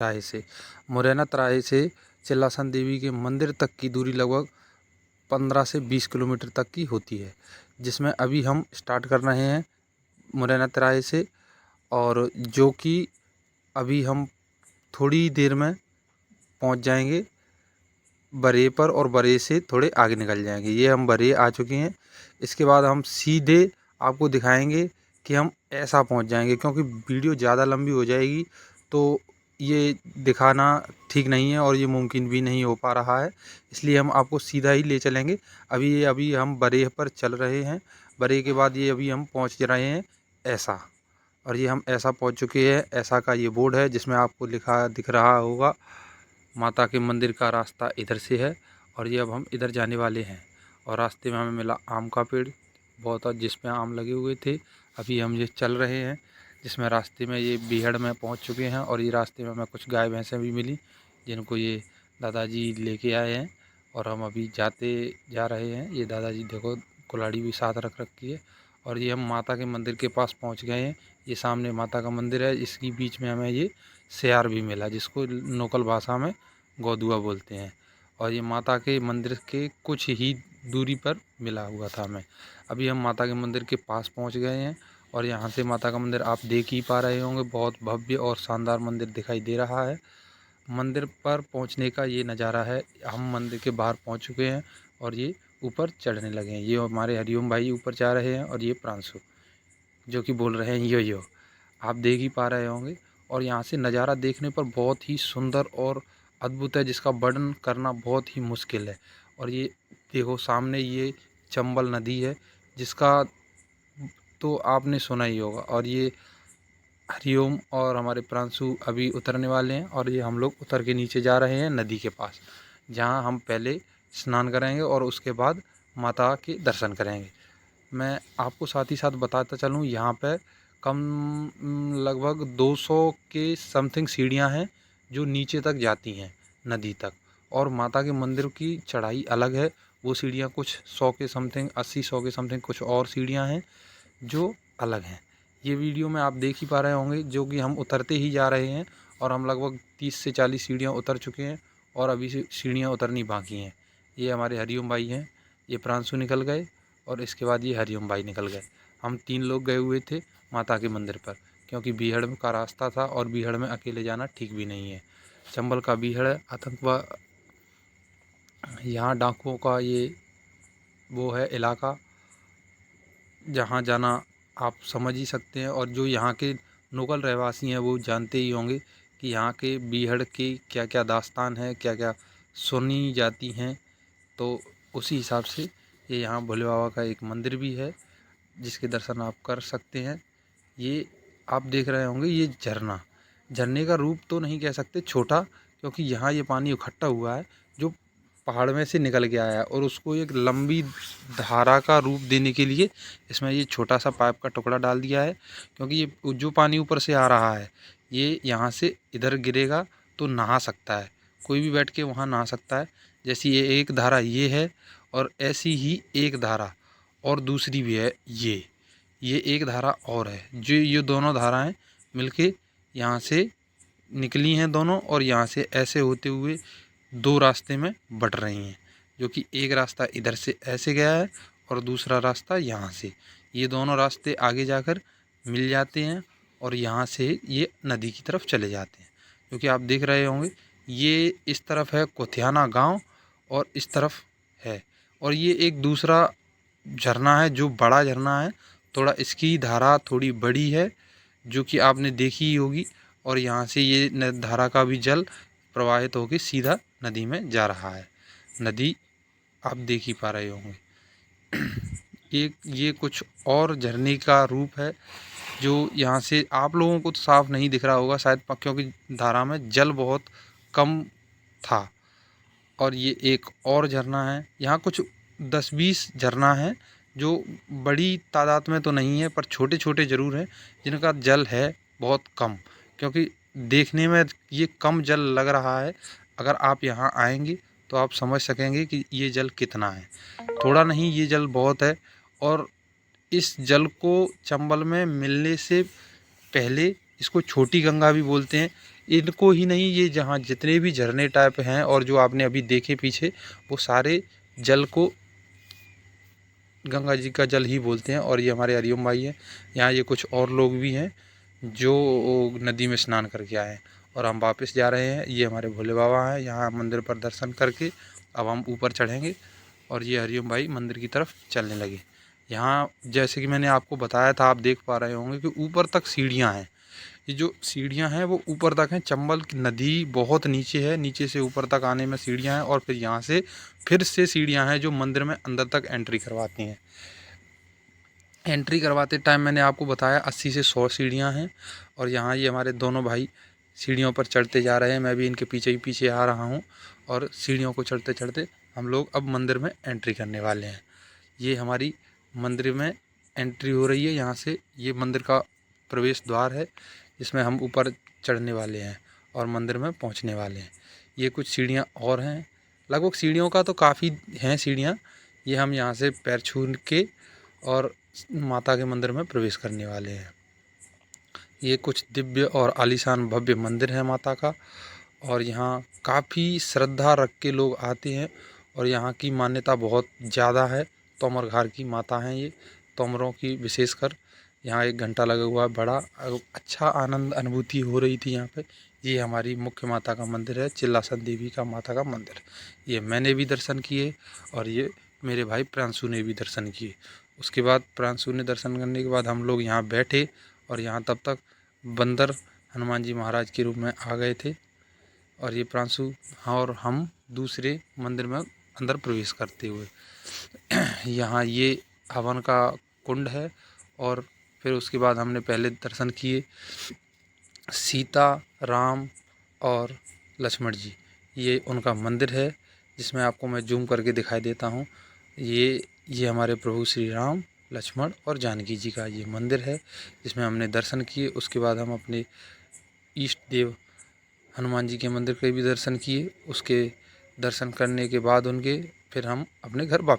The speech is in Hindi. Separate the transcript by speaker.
Speaker 1: तराई से मुरैना तराई से चिल्लासन देवी के मंदिर तक की दूरी लगभग 15 से 20 किलोमीटर तक की होती है, जिसमें अभी हम स्टार्ट कर रहे हैं मुरैना तराई से, और जो कि अभी हम थोड़ी देर में पहुंच जाएंगे बरे पर, और बरे से थोड़े आगे निकल जाएंगे। ये हम बरे आ चुके हैं। इसके बाद हम सीधे आपको दिखाएंगे कि हम ऐसा पहुंच जाएंगे, क्योंकि वीडियो ज़्यादा लंबी हो जाएगी तो ये दिखाना ठीक नहीं है और ये मुमकिन भी नहीं हो पा रहा है, इसलिए हम आपको सीधा ही ले चलेंगे। अभी हम बरे पर चल रहे हैं। बरे के बाद ये अभी हम पहुंच रहे हैं ऐसा, और ये हम ऐसा पहुंच चुके हैं। ऐसा का ये बोर्ड है जिसमें आपको लिखा दिख रहा होगा माता के मंदिर का रास्ता इधर से है, और ये अब हम इधर जाने वाले हैं। और रास्ते में हमें मिला आम का पेड़ बहुत, जिसमें आम लगे हुए थे। अभी हम ये चल रहे हैं, जिसमें रास्ते में ये बीहड़ में पहुंच चुके हैं, और ये रास्ते में हमें कुछ गाय भैंसें भी मिली जिनको ये दादाजी लेके आए हैं, और हम अभी जा रहे हैं। ये दादाजी देखो कुल्हाड़ी भी साथ रख रखी है, और ये हम माता के मंदिर के पास पहुंच गए हैं। ये सामने माता का मंदिर है, इसकी बीच में हमें ये सियार भी मिला, जिसको लोकल भाषा में गौदुआ बोलते हैं, और ये माता के मंदिर के कुछ ही दूरी पर मिला हुआ था हमें। अभी हम माता के मंदिर के पास पहुंच गए हैं, और यहाँ से माता का मंदिर आप देख ही पा रहे होंगे, बहुत भव्य और शानदार मंदिर दिखाई दे रहा है। मंदिर पर पहुंचने का ये नज़ारा है। हम मंदिर के बाहर पहुंच चुके हैं और ये ऊपर चढ़ने लगे हैं। ये हमारे हरिओम भाई ऊपर जा रहे हैं, और ये प्रांशु जो कि बोल रहे हैं यो आप देख ही पा रहे होंगे। और यहाँ से नज़ारा देखने पर बहुत ही सुंदर और अद्भुत है, जिसका वर्णन करना बहुत ही मुश्किल है। और ये देखो सामने ये चंबल नदी है, जिसका तो आपने सुना ही होगा। और ये हरिओम और हमारे प्रांशु अभी उतरने वाले हैं, और ये हम लोग उतर के नीचे जा रहे हैं नदी के पास, जहाँ हम पहले स्नान करेंगे और उसके बाद माता के दर्शन करेंगे। मैं आपको साथ ही साथ बताता चलूँ, यहाँ पे कम लगभग 200 के समथिंग सीढ़ियाँ हैं जो नीचे तक जाती हैं नदी तक, और माता के मंदिर की चढ़ाई अलग है। वो सीढ़ियाँ कुछ 100 के समथिंग, 80-100 के समथिंग कुछ और सीढ़ियाँ हैं जो अलग हैं। ये वीडियो में आप देख ही पा रहे होंगे, जो कि हम उतरते ही जा रहे हैं, और हम लगभग 30 से 40 सीढ़ियाँ उतर चुके हैं, और अभी से सीढ़ियाँ उतरनी बाकी हैं। ये हमारे हरिओम भाई हैं, ये प्रांशु निकल गए, और इसके बाद ये हरिओम भाई निकल गए। हम 3 लोग गए हुए थे माता के मंदिर पर, क्योंकि बीहड़ का रास्ता था, और बीहड़ में अकेले जाना ठीक भी नहीं है। चंबल का बीहड़ है, आतंकवाद, यहाँ डाकुओं का ये वो है इलाका, जहाँ जाना आप समझ ही सकते हैं। और जो यहाँ के लोकल रहवासी हैं वो जानते ही होंगे कि यहाँ के बीहड़ के क्या क्या दास्तान है, क्या क्या सुनी जाती हैं। तो उसी हिसाब से ये यहाँ भोले बाबा का एक मंदिर भी है, जिसके दर्शन आप कर सकते हैं। ये आप देख रहे होंगे, ये झरने का रूप तो नहीं कह सकते, छोटा, क्योंकि यहाँ ये पानी इकट्ठा हुआ है जो पहाड़ में से निकल के आया है, और उसको एक लंबी धारा का रूप देने के लिए इसमें ये छोटा सा पाइप का टुकड़ा डाल दिया है। क्योंकि ये जो पानी ऊपर से आ रहा है, ये यहाँ से इधर गिरेगा तो नहा सकता है, कोई भी बैठ के वहाँ नहा सकता है। जैसी ये एक धारा ये है, और ऐसी ही एक धारा और दूसरी भी है। ये एक धारा और है, जो ये दोनों धाराएं मिलके यहाँ से निकली हैं दोनों, और यहाँ से ऐसे होते हुए 2 रास्ते में बट रही हैं, जो कि एक रास्ता इधर से ऐसे गया है, और दूसरा रास्ता यहाँ से। ये दोनों रास्ते आगे जाकर मिल जाते हैं, और यहाँ से ये नदी की तरफ चले जाते हैं। क्योंकि आप देख रहे होंगे, ये इस तरफ है कुथियाना गांव, और इस तरफ है, और ये एक दूसरा झरना है जो बड़ा झरना है। थोड़ा इसकी धारा थोड़ी बड़ी है, जो कि आपने देखी ही होगी, और यहाँ से ये धारा का भी जल प्रवाहित होकर सीधा नदी में जा रहा है। नदी आप देख ही पा रहे होंगे। ये कुछ और झरने का रूप है, जो यहाँ से आप लोगों को तो साफ नहीं दिख रहा होगा शायद, क्योंकि धारा में जल बहुत कम था। और ये एक और झरना है, यहाँ कुछ 10-20 झरना है जो बड़ी तादाद में तो नहीं है, पर छोटे छोटे ज़रूर हैं, जिनका जल है बहुत कम। क्योंकि देखने में ये कम जल लग रहा है, अगर आप यहाँ आएंगे तो आप समझ सकेंगे कि ये जल कितना है। थोड़ा नहीं, ये जल बहुत है। और इस जल को चंबल में मिलने से पहले इसको छोटी गंगा भी बोलते हैं। इनको ही नहीं, ये जहाँ जितने भी झरने टाइप हैं और जो आपने अभी देखे पीछे, वो सारे जल को गंगा जी का जल ही बोलते हैं। और ये हमारे हरिओम भाई हैं, यहाँ ये कुछ और लोग भी हैं जो नदी में स्नान करके आए हैं। और हम वापस जा रहे हैं। ये हमारे भोले बाबा हैं, यहाँ मंदिर पर दर्शन करके अब हम ऊपर चढ़ेंगे और ये हरिओम भाई मंदिर की तरफ चलने लगे। यहाँ जैसे कि मैंने आपको बताया था, आप देख पा रहे होंगे कि ऊपर तक सीढ़ियाँ हैं। ये जो सीढ़ियाँ हैं वो ऊपर तक हैं। चंबल की नदी बहुत नीचे है, नीचे से ऊपर तक आने में सीढ़ियाँ हैं और फिर यहाँ से फिर से सीढ़ियाँ हैं जो मंदिर में अंदर तक एंट्री करवाती हैं। एंट्री करवाते टाइम मैंने आपको बताया 80 से 100 सीढ़ियाँ हैं। और यहाँ ये हमारे दोनों भाई सीढ़ियों पर चढ़ते जा रहे हैं, मैं भी इनके पीछे ही पीछे आ रहा हूँ। और सीढ़ियों को चढ़ते चढ़ते हम लोग अब मंदिर में एंट्री करने वाले हैं। ये हमारी मंदिर में एंट्री हो रही है। यहाँ से ये मंदिर का प्रवेश द्वार है जिसमें हम ऊपर चढ़ने वाले हैं और मंदिर में पहुँचने वाले हैं। ये कुछ सीढ़ियाँ और हैं, लगभग सीढ़ियों का तो काफ़ी हैं सीढ़ियाँ। ये हम यहाँ से पैर छू के और माता के मंदिर में प्रवेश करने वाले हैं। ये कुछ दिव्य और आलीशान भव्य मंदिर है माता का। और यहाँ काफ़ी श्रद्धा रख के लोग आते हैं और यहाँ की मान्यता बहुत ज़्यादा है। तोमर घाट की माता हैं ये, तोमरों की विशेषकर। यहाँ एक घंटा लगा हुआ है बड़ा, अच्छा आनंद अनुभूति हो रही थी यहाँ पे। ये हमारी मुख्य माता का मंदिर है, चिल्लासन देवी का माता का मंदिर। ये मैंने भी दर्शन किए और ये मेरे भाई प्रांशु ने भी दर्शन किए। उसके बाद प्रांशु ने दर्शन करने के बाद हम लोग यहाँ बैठे और यहाँ तब तक बंदर हनुमान जी महाराज के रूप में आ गए थे। और ये प्रांशु और हम दूसरे मंदिर में अंदर प्रवेश करते हुए यहाँ ये हवन का कुंड है। और फिर उसके बाद हमने पहले दर्शन किए सीता, राम और लक्ष्मण जी, ये उनका मंदिर है जिसमें आपको मैं जूम करके दिखाई देता हूँ। ये हमारे प्रभु श्री राम, लक्ष्मण और जानकी जी का ये मंदिर है जिसमें हमने दर्शन किए। उसके बाद हम अपने इष्ट देव हनुमान जी के मंदिर के भी दर्शन किए। उसके दर्शन करने के बाद उनके फिर हम अपने घर वापस